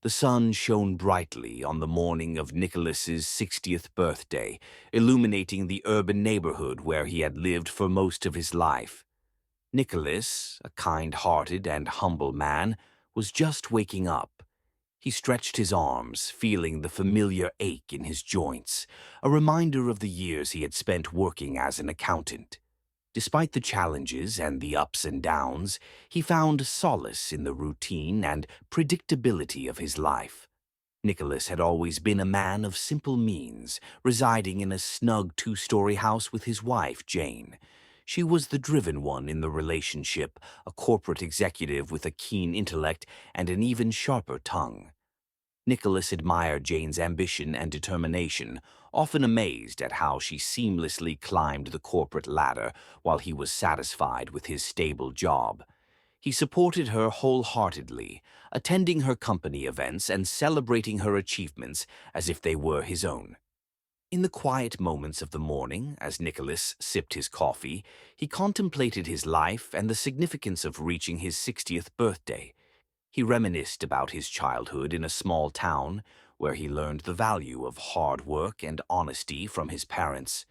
The sun shone brightly on the morning of Nicholas's 60th birthday, illuminating the urban neighborhood where he had lived for most of his life. Nicholas, a kind-hearted and humble man, was just waking up. He stretched his arms, feeling the familiar ache in his joints, a reminder of the years he had spent working as an accountant. Despite the challenges and the ups and downs, he found solace in the routine and predictability of his life. Nicholas had always been a man of simple means, residing in a snug two-story house with his wife, Jane. She was the driven one in the relationship, a corporate executive with a keen intellect and an even sharper tongue. Nicholas admired Jane's ambition and determination, often amazed at how she seamlessly climbed the corporate ladder while he was satisfied with his stable job. He supported her wholeheartedly, attending her company events and celebrating her achievements as if they were his own. In the quiet moments of the morning, as Nicholas sipped his coffee, he contemplated his life and the significance of reaching his 60th birthday. He reminisced about his childhood in a small town where he learned the value of hard work and honesty from his parents.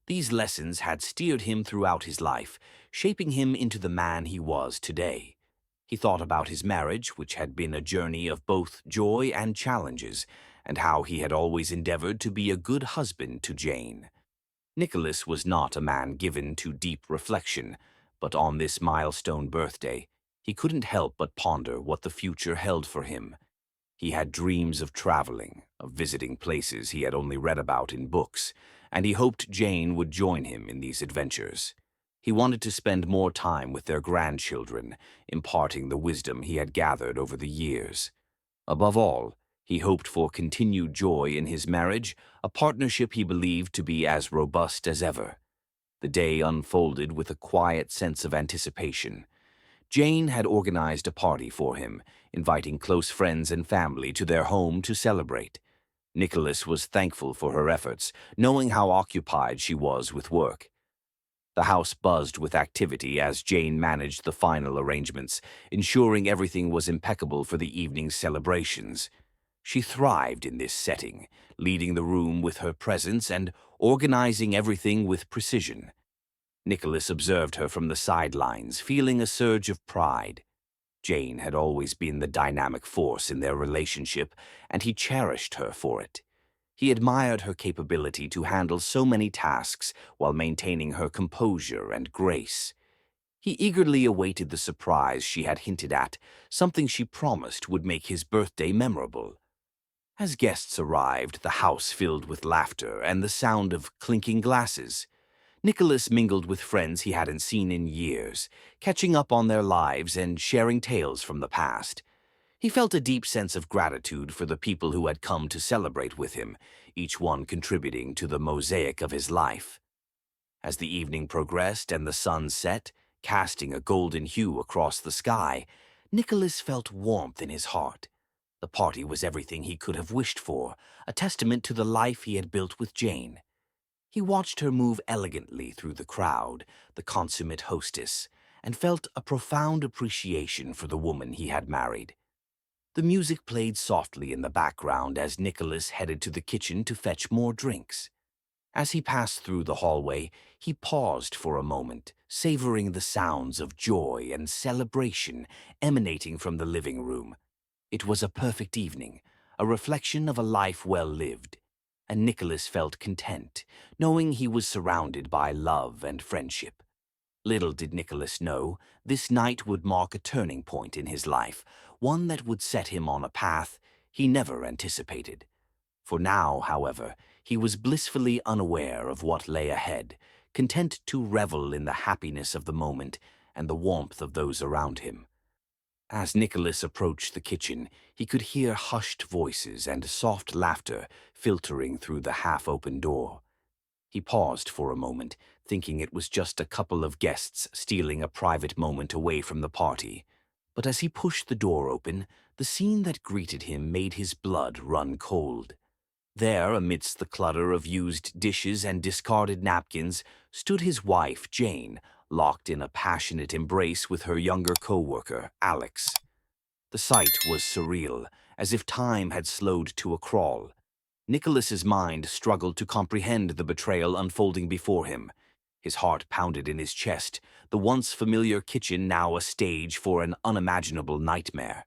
These lessons had steered him throughout his life, shaping him into the man he was today. He thought about his marriage, which had been a journey of both joy and challenges, and how he had always endeavored to be a good husband to Jane. Nicholas was not a man given to deep reflection, but on this milestone birthday, he couldn't help but ponder what the future held for him. He had dreams of traveling, of visiting places he had only read about in books, and he hoped Jane would join him in these adventures. He wanted to spend more time with their grandchildren, imparting the wisdom he had gathered over the years. Above all, he hoped for continued joy in his marriage, a partnership he believed to be as robust as ever. The day unfolded with a quiet sense of anticipation. Jane had organized a party for him, inviting close friends and family to their home to celebrate. Nicholas was thankful for her efforts, knowing how occupied she was with work. The house buzzed with activity as Jane managed the final arrangements, ensuring everything was impeccable for the evening's celebrations. She thrived in this setting, leading the room with her presence and organizing everything with precision. Nicholas observed her from the sidelines, feeling a surge of pride. Jane had always been the dynamic force in their relationship, and he cherished her for it. He admired her capability to handle so many tasks while maintaining her composure and grace. He eagerly awaited the surprise she had hinted at, something she promised would make his birthday memorable. As guests arrived, the house filled with laughter and the sound of clinking glasses. Nicholas mingled with friends he hadn't seen in years, catching up on their lives and sharing tales from the past. He felt a deep sense of gratitude for the people who had come to celebrate with him, each one contributing to the mosaic of his life. As the evening progressed and the sun set, casting a golden hue across the sky, Nicholas felt warmth in his heart. The party was everything he could have wished for, a testament to the life he had built with Jane. He watched her move elegantly through the crowd, the consummate hostess, and felt a profound appreciation for the woman he had married. The music played softly in the background as Nicholas headed to the kitchen to fetch more drinks. As he passed through the hallway, he paused for a moment, savoring the sounds of joy and celebration emanating from the living room. It was a perfect evening, a reflection of a life well lived, and Nicholas felt content, knowing he was surrounded by love and friendship. Little did Nicholas know, this night would mark a turning point in his life, one that would set him on a path he never anticipated. For now, however, he was blissfully unaware of what lay ahead, content to revel in the happiness of the moment and the warmth of those around him. As Nicholas approached the kitchen, he could hear hushed voices and soft laughter filtering through the half-open door. He paused for a moment, thinking it was just a couple of guests stealing a private moment away from the party. But as he pushed the door open, the scene that greeted him made his blood run cold. There, amidst the clutter of used dishes and discarded napkins, stood his wife, Jane, locked in a passionate embrace with her younger co-worker, Alex. The sight was surreal, as if time had slowed to a crawl. Nicholas's mind struggled to comprehend the betrayal unfolding before him. His heart pounded in his chest, the once familiar kitchen now a stage for an unimaginable nightmare.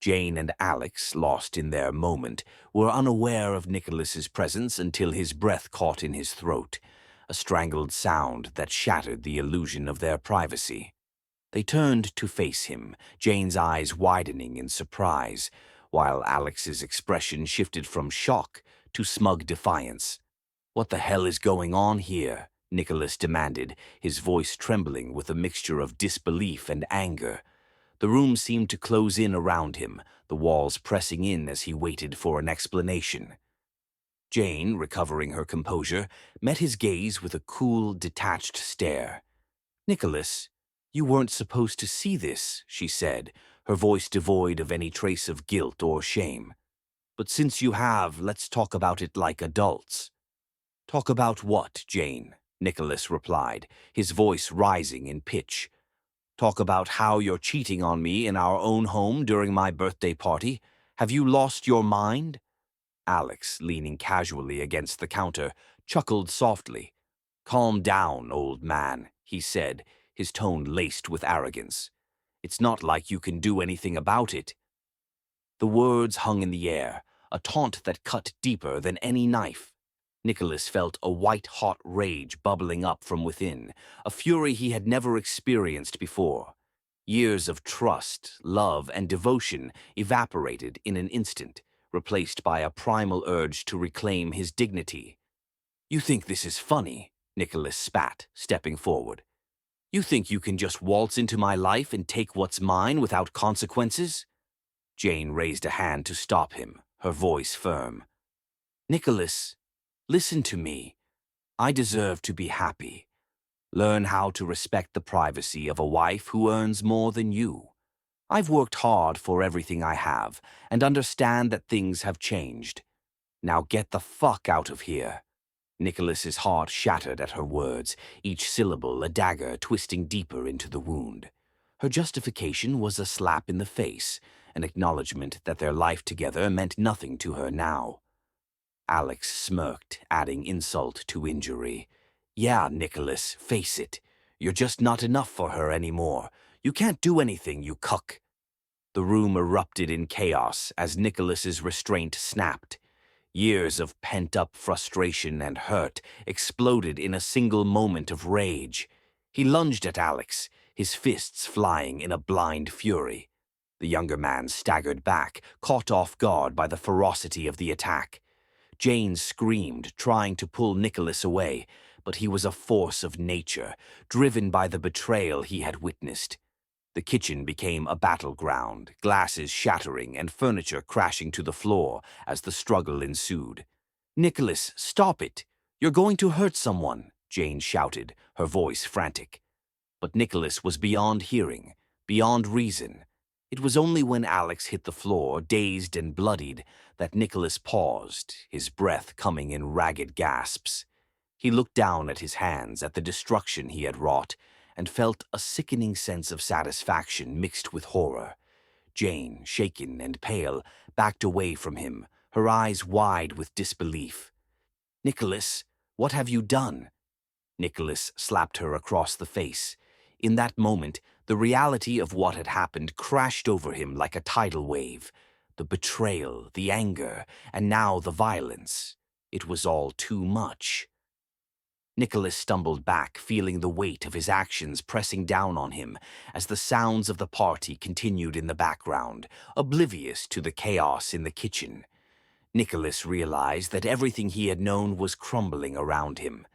Jane and Alex, lost in their moment, were unaware of Nicholas's presence until his breath caught in his throat, a strangled sound that shattered the illusion of their privacy. They turned to face him, Jane's eyes widening in surprise, while Alex's expression shifted from shock to smug defiance. "What the hell is going on here?" Nicholas demanded, his voice trembling with a mixture of disbelief and anger. The room seemed to close in around him, the walls pressing in as he waited for an explanation. Jane, recovering her composure, met his gaze with a cool, detached stare. "Nicholas, you weren't supposed to see this," she said, her voice devoid of any trace of guilt or shame. "But since you have, let's talk about it like adults." "Talk about what, Jane?" Nicholas replied, his voice rising in pitch. "Talk about how you're cheating on me in our own home during my birthday party? Have you lost your mind?" Alex, leaning casually against the counter, chuckled softly. "Calm down, old man," he said, his tone laced with arrogance. "It's not like you can do anything about it." The words hung in the air, a taunt that cut deeper than any knife. Nicholas felt a white-hot rage bubbling up from within, a fury he had never experienced before. Years of trust, love, and devotion evaporated in an instant, replaced by a primal urge to reclaim his dignity. "You think this is funny?" Nicholas spat, stepping forward. "You think you can just waltz into my life and take what's mine without consequences?" Jane raised a hand to stop him, her voice firm. "Nicholas, listen to me. I deserve to be happy. Learn how to respect the privacy of a wife who earns more than you. I've worked hard for everything I have, and understand that things have changed. Now get the fuck out of here." Nicholas's heart shattered at her words, each syllable a dagger twisting deeper into the wound. Her justification was a slap in the face, an acknowledgement that their life together meant nothing to her now. Alex smirked, adding insult to injury. "Yeah, Nicholas, face it. You're just not enough for her anymore. You can't do anything, you cuck." The room erupted in chaos as Nicholas's restraint snapped. Years of pent-up frustration and hurt exploded in a single moment of rage. He lunged at Alex, his fists flying in a blind fury. The younger man staggered back, caught off guard by the ferocity of the attack. Jane screamed, trying to pull Nicholas away, but he was a force of nature, driven by the betrayal he had witnessed. The kitchen became a battleground, glasses shattering and furniture crashing to the floor as the struggle ensued. "Nicholas, stop it! You're going to hurt someone," Jane shouted, her voice frantic. But Nicholas was beyond hearing, beyond reason. It was only when Alex hit the floor, dazed and bloodied, that Nicholas paused, his breath coming in ragged gasps. He looked down at his hands, at the destruction he had wrought, and felt a sickening sense of satisfaction mixed with horror. Jane, shaken and pale, backed away from him, her eyes wide with disbelief. "Nicholas, what have you done?" Nicholas slapped her across the face. In that moment, the reality of what had happened crashed over him like a tidal wave. The betrayal, the anger, and now the violence. It was all too much. Nicholas stumbled back, feeling the weight of his actions pressing down on him as the sounds of the party continued in the background, oblivious to the chaos in the kitchen. Nicholas realized that everything he had known was crumbling around him.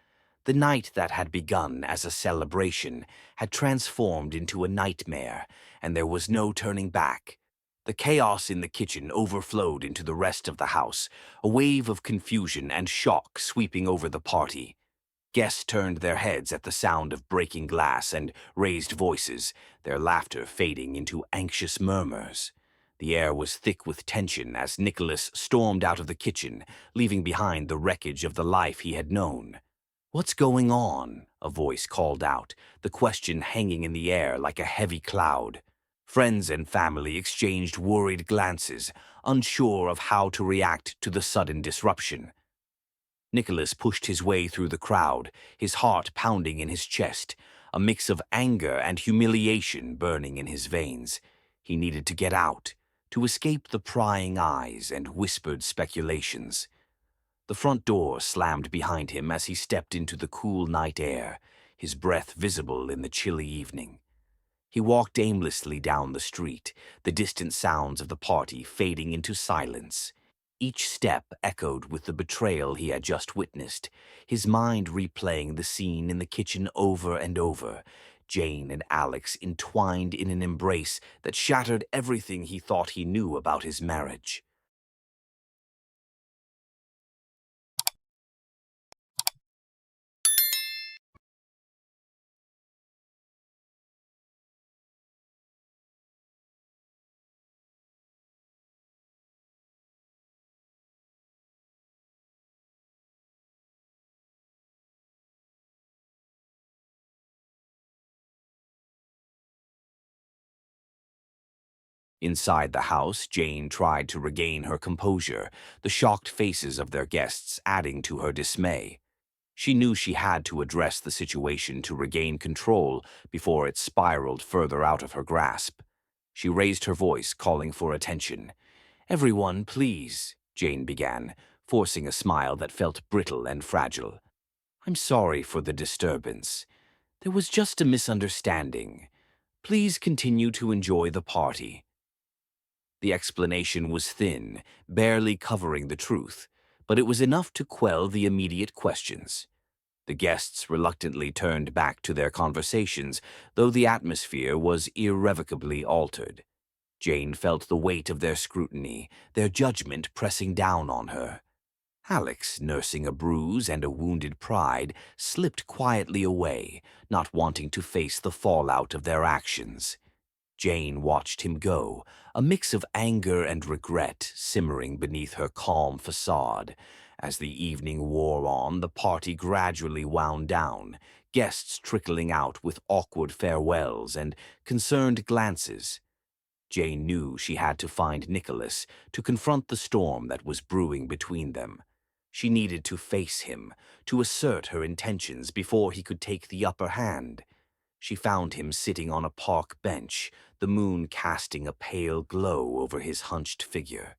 The night that had begun as a celebration had transformed into a nightmare, and there was no turning back. The chaos in the kitchen overflowed into the rest of the house, a wave of confusion and shock sweeping over the party. Guests turned their heads at the sound of breaking glass and raised voices, their laughter fading into anxious murmurs. The air was thick with tension as Nicholas stormed out of the kitchen, leaving behind the wreckage of the life he had known. "What's going on?" A voice called out, the question hanging in the air like a heavy cloud. Friends and family exchanged worried glances, unsure of how to react to the sudden disruption. Nicholas pushed his way through the crowd, his heart pounding in his chest, a mix of anger and humiliation burning in his veins. He needed to get out, to escape the prying eyes and whispered speculations. The front door slammed behind him as he stepped into the cool night air, his breath visible in the chilly evening. He walked aimlessly down the street, the distant sounds of the party fading into silence. Each step echoed with the betrayal he had just witnessed, his mind replaying the scene in the kitchen over and over, Jane and Alex entwined in an embrace that shattered everything he thought he knew about his marriage. Inside the house, Jane tried to regain her composure, the shocked faces of their guests adding to her dismay. She knew she had to address the situation to regain control before it spiraled further out of her grasp. She raised her voice, calling for attention. "Everyone, please," Jane began, forcing a smile that felt brittle and fragile. "I'm sorry for the disturbance. There was just a misunderstanding. Please continue to enjoy the party." The explanation was thin, barely covering the truth, but it was enough to quell the immediate questions. The guests reluctantly turned back to their conversations, though the atmosphere was irrevocably altered. Jane felt the weight of their scrutiny, their judgment pressing down on her. Alex, nursing a bruise and a wounded pride, slipped quietly away, not wanting to face the fallout of their actions. Jane watched him go, a mix of anger and regret simmering beneath her calm facade. As the evening wore on, the party gradually wound down, guests trickling out with awkward farewells and concerned glances. Jane knew she had to find Nicholas to confront the storm that was brewing between them. She needed to face him, to assert her intentions before he could take the upper hand. She found him sitting on a park bench, the moon casting a pale glow over his hunched figure.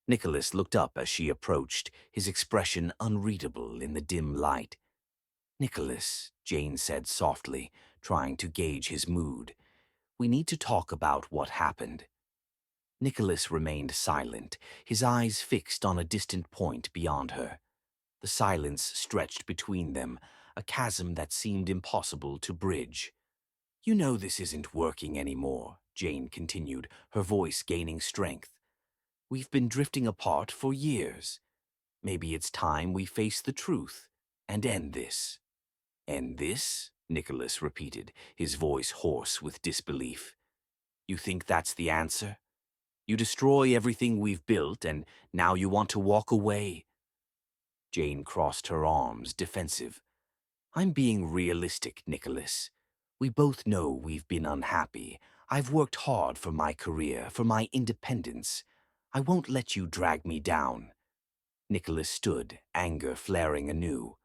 Nicholas looked up as she approached, his expression unreadable in the dim light. "Nicholas," Jane said softly, trying to gauge his mood, "we need to talk about what happened." Nicholas remained silent, his eyes fixed on a distant point beyond her. The silence stretched between them, a chasm that seemed impossible to bridge. "You know this isn't working anymore," Jane continued, her voice gaining strength. "We've been drifting apart for years. Maybe it's time we face the truth and end this." "End this?" Nicholas repeated, his voice hoarse with disbelief. "You think that's the answer? You destroy everything we've built, and now you want to walk away?" Jane crossed her arms, defensive. "I'm being realistic, Nicholas. We both know we've been unhappy. I've worked hard for my career, for my independence. I won't let you drag me down." Nicholas stood, anger flaring anew.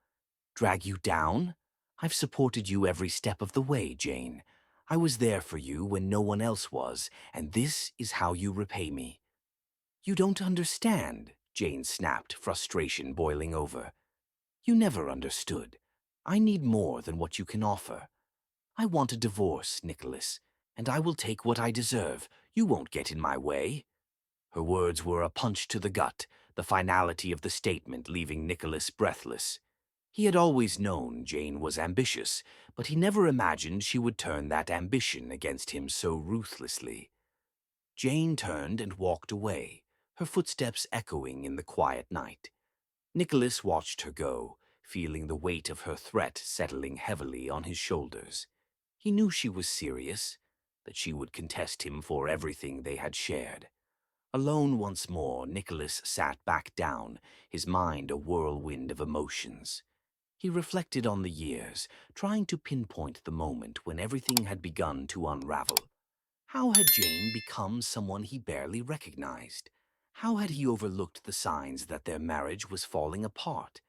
"Drag you down? I've supported you every step of the way, Jane. I was there for you when no one else was, and this is how you repay me." "You don't understand," Jane snapped, frustration boiling over. "You never understood. I need more than what you can offer. I want a divorce, Nicholas, and I will take what I deserve. You won't get in my way." Her words were a punch to the gut, the finality of the statement leaving Nicholas breathless. He had always known Jane was ambitious, but he never imagined she would turn that ambition against him so ruthlessly. Jane turned and walked away, her footsteps echoing in the quiet night. Nicholas watched her go, feeling the weight of her threat settling heavily on his shoulders. He knew she was serious, that she would contest him for everything they had shared. Alone once more, Nicholas sat back down, his mind a whirlwind of emotions. He reflected on the years, trying to pinpoint the moment when everything had begun to unravel. How had Jane become someone he barely recognized? How had he overlooked the signs that their marriage was falling apart?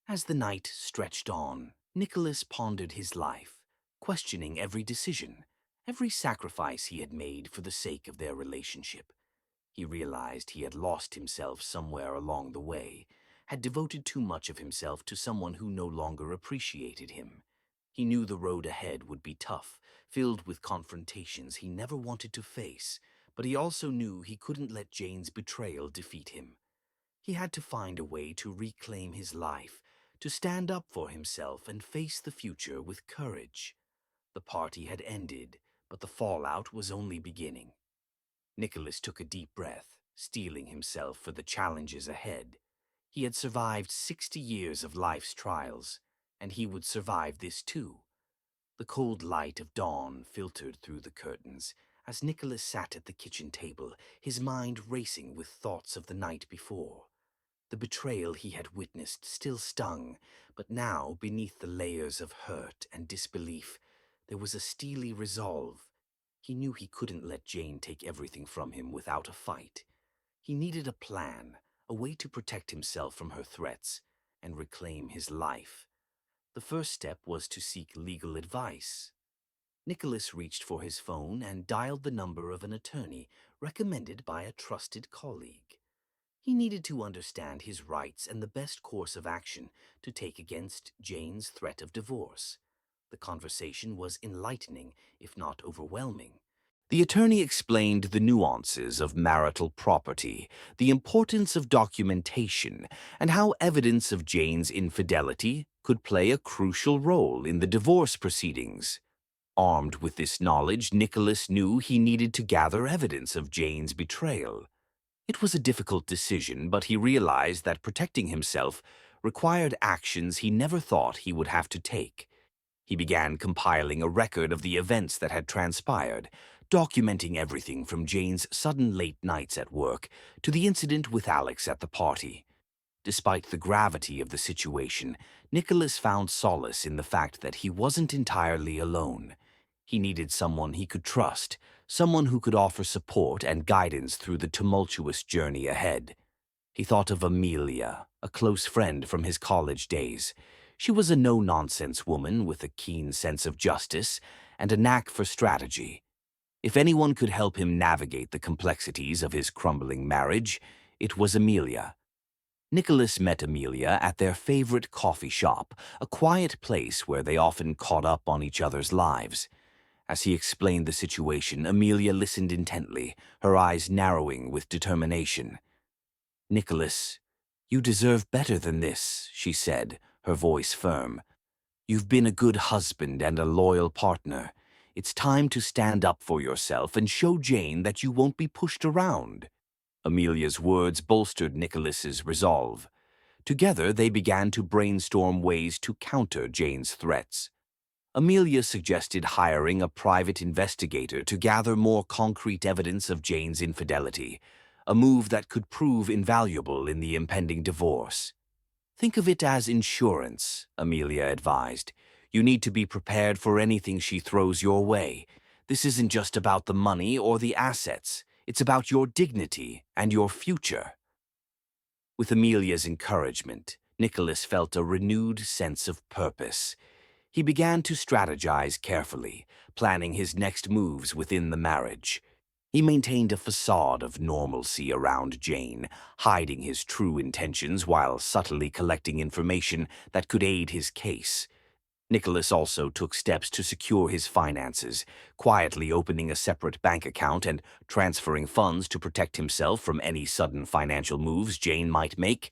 As the night stretched on, Nicholas pondered his life, questioning every decision, every sacrifice he had made for the sake of their relationship. He realized he had lost himself somewhere along the way, had devoted too much of himself to someone who no longer appreciated him. He knew the road ahead would be tough, filled with confrontations he never wanted to face, but he also knew he couldn't let Jane's betrayal defeat him. He had to find a way to reclaim his life, to stand up for himself and face the future with courage. The party had ended, but the fallout was only beginning. Nicholas took a deep breath, steeling himself for the challenges ahead. He had survived 60 years of life's trials, and he would survive this too. The cold light of dawn filtered through the curtains as Nicholas sat at the kitchen table, his mind racing with thoughts of the night before. The betrayal he had witnessed still stung, but now, beneath the layers of hurt and disbelief, there was a steely resolve. He knew he couldn't let Jane take everything from him without a fight. He needed a plan, a way to protect himself from her threats and reclaim his life. The first step was to seek legal advice. Nicholas reached for his phone and dialed the number of an attorney recommended by a trusted colleague. He needed to understand his rights and the best course of action to take against Jane's threat of divorce. The conversation was enlightening, if not overwhelming. The attorney explained the nuances of marital property, the importance of documentation, and how evidence of Jane's infidelity could play a crucial role in the divorce proceedings. Armed with this knowledge, Nicholas knew he needed to gather evidence of Jane's betrayal. It was a difficult decision, but he realized that protecting himself required actions he never thought he would have to take. He began compiling a record of the events that had transpired, documenting everything from Jane's sudden late nights at work to the incident with Alex at the party. Despite the gravity of the situation, Nicholas found solace in the fact that he wasn't entirely alone. He needed someone he could trust, someone who could offer support and guidance through the tumultuous journey ahead. He thought of Amelia, a close friend from his college days. She was a no-nonsense woman with a keen sense of justice and a knack for strategy. If anyone could help him navigate the complexities of his crumbling marriage, it was Amelia. Nicholas met Amelia at their favorite coffee shop, a quiet place where they often caught up on each other's lives. As he explained the situation, Amelia listened intently, her eyes narrowing with determination. "Nicholas, you deserve better than this," she said, her voice firm. "You've been a good husband and a loyal partner. It's time to stand up for yourself and show Jane that you won't be pushed around." Amelia's words bolstered Nicholas's resolve. Together, they began to brainstorm ways to counter Jane's threats. Amelia suggested hiring a private investigator to gather more concrete evidence of Jane's infidelity, a move that could prove invaluable in the impending divorce. "Think of it as insurance," Amelia advised. "You need to be prepared for anything she throws your way. This isn't just about the money or the assets. It's about your dignity and your future." With Amelia's encouragement, Nicholas felt a renewed sense of purpose. He began to strategize carefully, planning his next moves within the marriage. He maintained a facade of normalcy around Jane, hiding his true intentions while subtly collecting information that could aid his case. Nicholas also took steps to secure his finances, quietly opening a separate bank account and transferring funds to protect himself from any sudden financial moves Jane might make.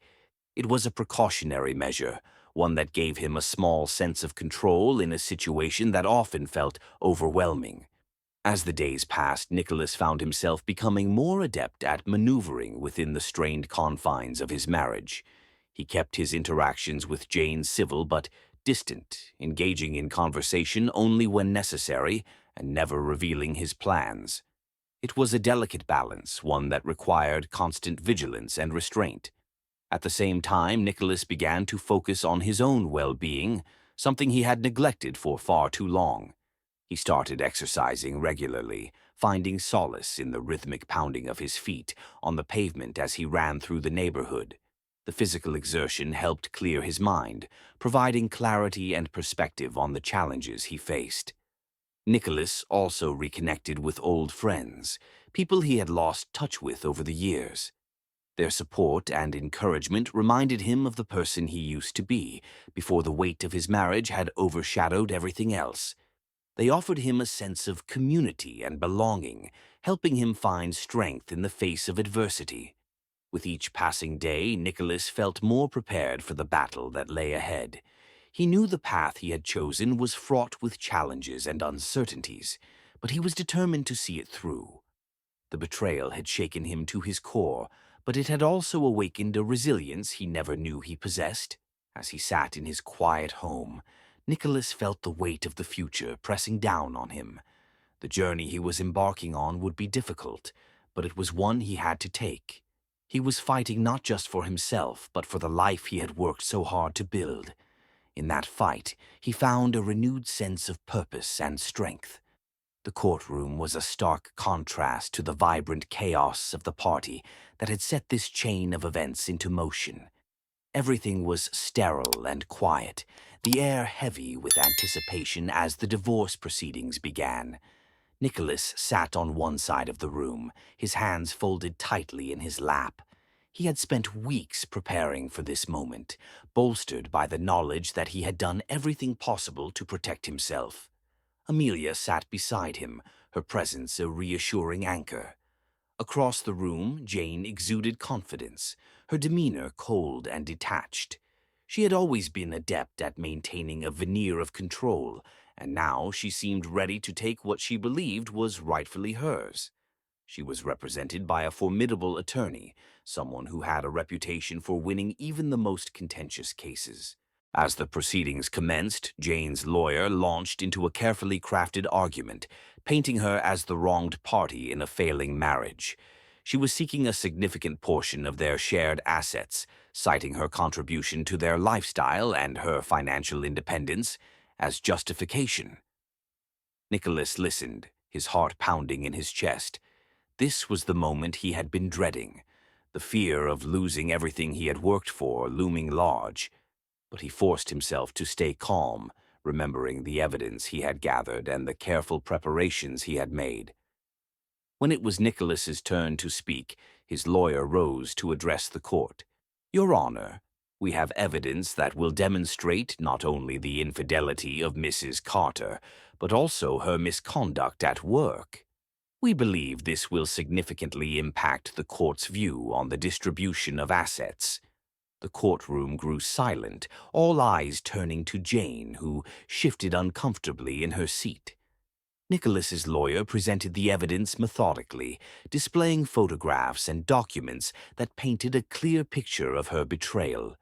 It was a precautionary measure, one that gave him a small sense of control in a situation that often felt overwhelming. As the days passed, Nicholas found himself becoming more adept at maneuvering within the strained confines of his marriage. He kept his interactions with Jane civil but distant, engaging in conversation only when necessary and never revealing his plans. It was a delicate balance, one that required constant vigilance and restraint. At the same time, Nicholas began to focus on his own well-being, something he had neglected for far too long. He started exercising regularly, finding solace in the rhythmic pounding of his feet on the pavement as he ran through the neighborhood. The physical exertion helped clear his mind, providing clarity and perspective on the challenges he faced. Nicholas also reconnected with old friends, people he had lost touch with over the years. Their support and encouragement reminded him of the person he used to be, before the weight of his marriage had overshadowed everything else. They offered him a sense of community and belonging, helping him find strength in the face of adversity. With each passing day, Nicholas felt more prepared for the battle that lay ahead. He knew the path he had chosen was fraught with challenges and uncertainties, but he was determined to see it through. The betrayal had shaken him to his core, but it had also awakened a resilience he never knew he possessed. As he sat in his quiet home, Nicholas felt the weight of the future pressing down on him. The journey he was embarking on would be difficult, but it was one he had to take. He was fighting not just for himself, but for the life he had worked so hard to build. In that fight, he found a renewed sense of purpose and strength. The courtroom was a stark contrast to the vibrant chaos of the party that had set this chain of events into motion. Everything was sterile and quiet, the air heavy with anticipation as the divorce proceedings began. Nicholas sat on one side of the room, his hands folded tightly in his lap. He had spent weeks preparing for this moment, bolstered by the knowledge that he had done everything possible to protect himself. Amelia sat beside him, her presence a reassuring anchor. Across the room, Jane exuded confidence, her demeanor cold and detached. She had always been adept at maintaining a veneer of control, and now she seemed ready to take what she believed was rightfully hers. She was represented by a formidable attorney, someone who had a reputation for winning even the most contentious cases. As the proceedings commenced, Jane's lawyer launched into a carefully crafted argument, painting her as the wronged party in a failing marriage. She was seeking a significant portion of their shared assets, citing her contribution to their lifestyle and her financial independence as justification. Nicholas listened, his heart pounding in his chest. This was the moment he had been dreading, the fear of losing everything he had worked for looming large. But he forced himself to stay calm, remembering the evidence he had gathered and the careful preparations he had made. When it was Nicholas's turn to speak, his lawyer rose to address the court. "Your Honor, we have evidence that will demonstrate not only the infidelity of Mrs. Carter, but also her misconduct at work. We believe this will significantly impact the court's view on the distribution of assets." The courtroom grew silent, all eyes turning to Jane, who shifted uncomfortably in her seat. Nicholas's lawyer presented the evidence methodically, displaying photographs and documents that painted a clear picture of her betrayal.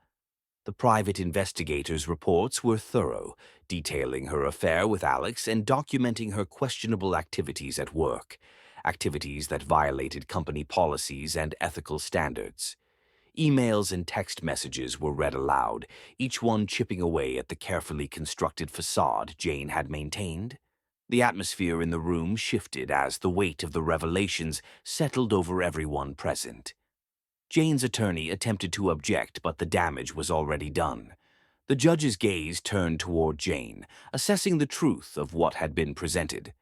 The private investigator's reports were thorough, detailing her affair with Alex and documenting her questionable activities at work, activities that violated company policies and ethical standards. Emails and text messages were read aloud, each one chipping away at the carefully constructed facade Jane had maintained. The atmosphere in the room shifted as the weight of the revelations settled over everyone present. Jane's attorney attempted to object, but the damage was already done. The judge's gaze turned toward Jane, assessing the truth of what had been presented.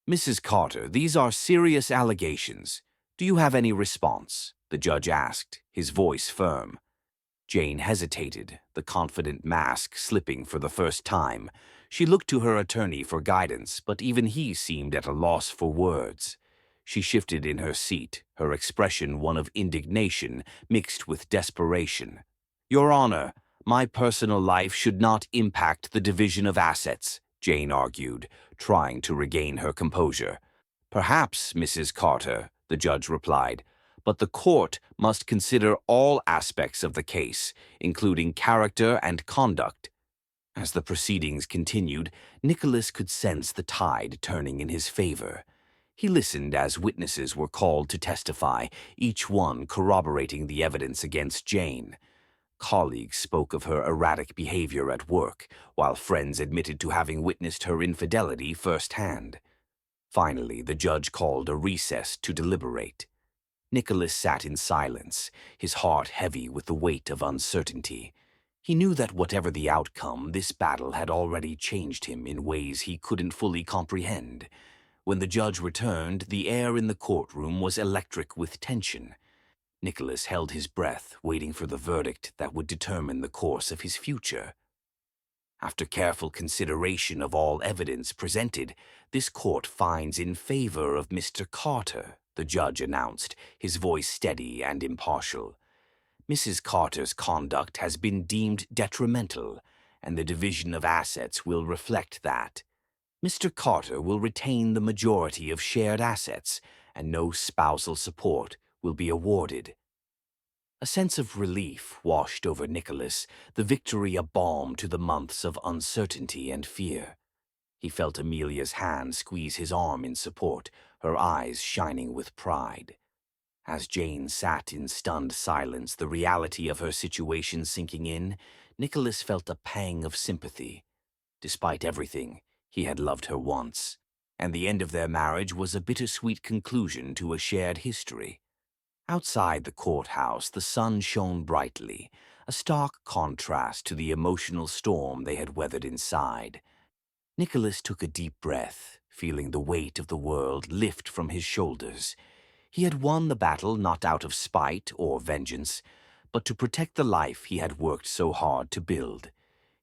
"Mrs. Carter, these are serious allegations. Do you have any response?" the judge asked, his voice firm. Jane hesitated, the confident mask slipping for the first time. She looked to her attorney for guidance, but even he seemed at a loss for words. She shifted in her seat, her expression one of indignation mixed with desperation. "Your Honor, my personal life should not impact the division of assets," Jane argued, trying to regain her composure. "Perhaps, Mrs. Carter," the judge replied, "but the court must consider all aspects of the case, including character and conduct." As the proceedings continued, Nicholas could sense the tide turning in his favor. He listened as witnesses were called to testify, each one corroborating the evidence against Jane. Colleagues spoke of her erratic behavior at work, while friends admitted to having witnessed her infidelity firsthand. Finally, the judge called a recess to deliberate. Nicholas sat in silence, his heart heavy with the weight of uncertainty. He knew that whatever the outcome, this battle had already changed him in ways he couldn't fully comprehend. When the judge returned, the air in the courtroom was electric with tension. Nicholas held his breath, waiting for the verdict that would determine the course of his future. After careful consideration of all evidence presented, this court finds in favor of Mr. Carter, the judge announced, his voice steady and impartial. Mrs. Carter's conduct has been deemed detrimental, and the division of assets will reflect that. Mr. Carter will retain the majority of shared assets, and no spousal support will be awarded. A sense of relief washed over Nicholas, the victory a balm to the months of uncertainty and fear. He felt Amelia's hand squeeze his arm in support, her eyes shining with pride. As Jane sat in stunned silence, the reality of her situation sinking in, Nicholas felt a pang of sympathy. Despite everything, he had loved her once, and the end of their marriage was a bittersweet conclusion to a shared history. Outside the courthouse, the sun shone brightly, a stark contrast to the emotional storm they had weathered inside. Nicholas took a deep breath, feeling the weight of the world lift from his shoulders. He had won the battle not out of spite or vengeance, but to protect the life he had worked so hard to build.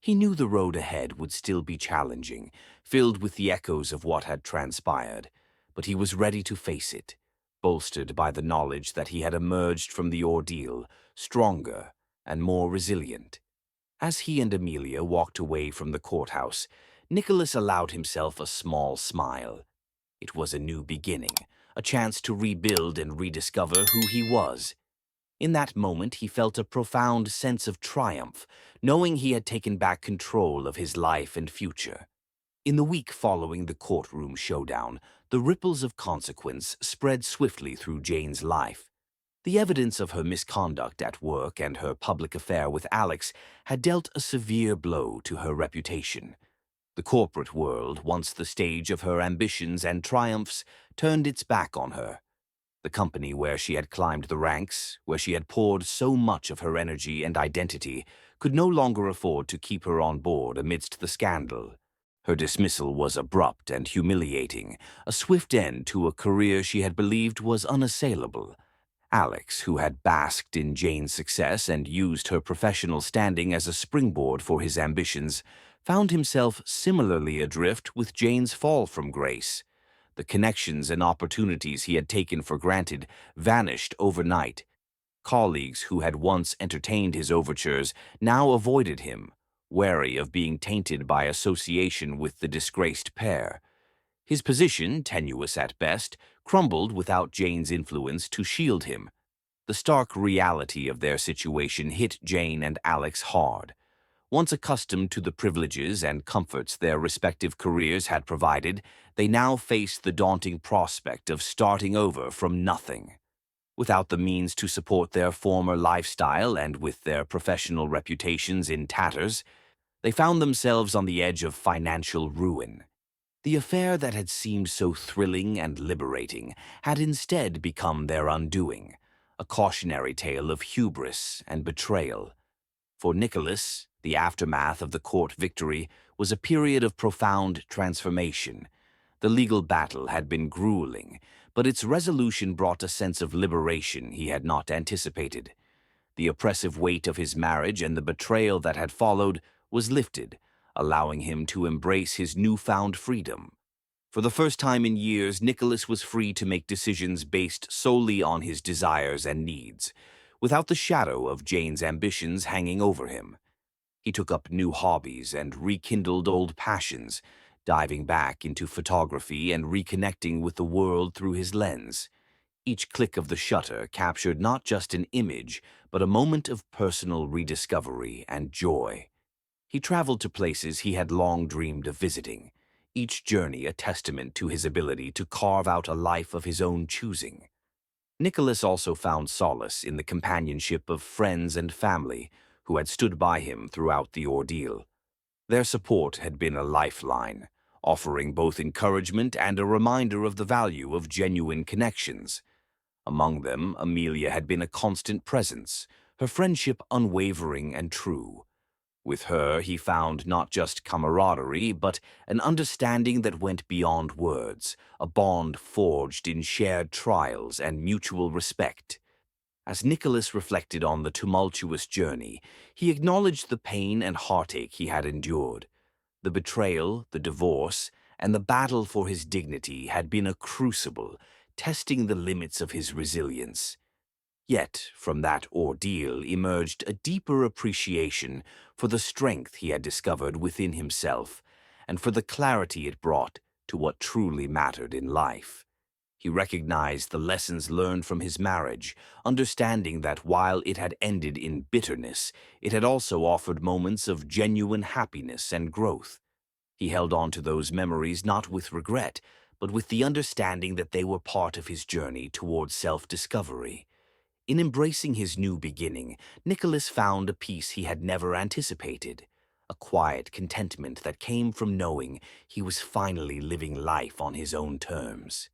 He knew the road ahead would still be challenging, filled with the echoes of what had transpired, but he was ready to face it, bolstered by the knowledge that he had emerged from the ordeal, stronger and more resilient. As he and Amelia walked away from the courthouse, Nicholas allowed himself a small smile. It was a new beginning, a chance to rebuild and rediscover who he was. In that moment, he felt a profound sense of triumph, knowing he had taken back control of his life and future. In the week following the courtroom showdown, the ripples of consequence spread swiftly through Jane's life. The evidence of her misconduct at work and her public affair with Alex had dealt a severe blow to her reputation. The corporate world, once the stage of her ambitions and triumphs, turned its back on her. The company where she had climbed the ranks, where she had poured so much of her energy and identity, could no longer afford to keep her on board amidst the scandal. Her dismissal was abrupt and humiliating, a swift end to a career she had believed was unassailable. Alex, who had basked in Jane's success and used her professional standing as a springboard for his ambitions, found himself similarly adrift with Jane's fall from grace. The connections and opportunities he had taken for granted vanished overnight. Colleagues who had once entertained his overtures now avoided him, wary of being tainted by association with the disgraced pair. His position, tenuous at best, crumbled without Jane's influence to shield him. The stark reality of their situation hit Jane and Alex hard. Once accustomed to the privileges and comforts their respective careers had provided, they now faced the daunting prospect of starting over from nothing. Without the means to support their former lifestyle and with their professional reputations in tatters, they found themselves on the edge of financial ruin. The affair that had seemed so thrilling and liberating had instead become their undoing, a cautionary tale of hubris and betrayal. For Nicholas, the aftermath of the court victory was a period of profound transformation. The legal battle had been grueling, but its resolution brought a sense of liberation he had not anticipated. The oppressive weight of his marriage and the betrayal that had followed was lifted, allowing him to embrace his newfound freedom. For the first time in years, Nicholas was free to make decisions based solely on his desires and needs, without the shadow of Jane's ambitions hanging over him. He took up new hobbies and rekindled old passions, diving back into photography and reconnecting with the world through his lens. Each click of the shutter captured not just an image, but a moment of personal rediscovery and joy. He traveled to places he had long dreamed of visiting, each journey a testament to his ability to carve out a life of his own choosing. Nicholas also found solace in the companionship of friends and family who had stood by him throughout the ordeal. Their support had been a lifeline, offering both encouragement and a reminder of the value of genuine connections. Among them, Amelia had been a constant presence, her friendship unwavering and true. With her, he found not just camaraderie, but an understanding that went beyond words, a bond forged in shared trials and mutual respect. As Nicholas reflected on the tumultuous journey, he acknowledged the pain and heartache he had endured. The betrayal, the divorce, and the battle for his dignity had been a crucible, testing the limits of his resilience. Yet, from that ordeal emerged a deeper appreciation for the strength he had discovered within himself, and for the clarity it brought to what truly mattered in life. He recognized the lessons learned from his marriage, understanding that while it had ended in bitterness, it had also offered moments of genuine happiness and growth. He held on to those memories not with regret, but with the understanding that they were part of his journey towards self-discovery. In embracing his new beginning, Nicholas found a peace he had never anticipated, a quiet contentment that came from knowing he was finally living life on his own terms.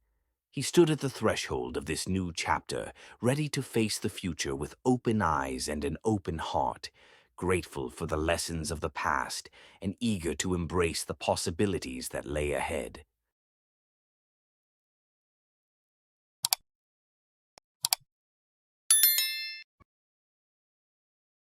He stood at the threshold of this new chapter, ready to face the future with open eyes and an open heart, grateful for the lessons of the past and eager to embrace the possibilities that lay ahead.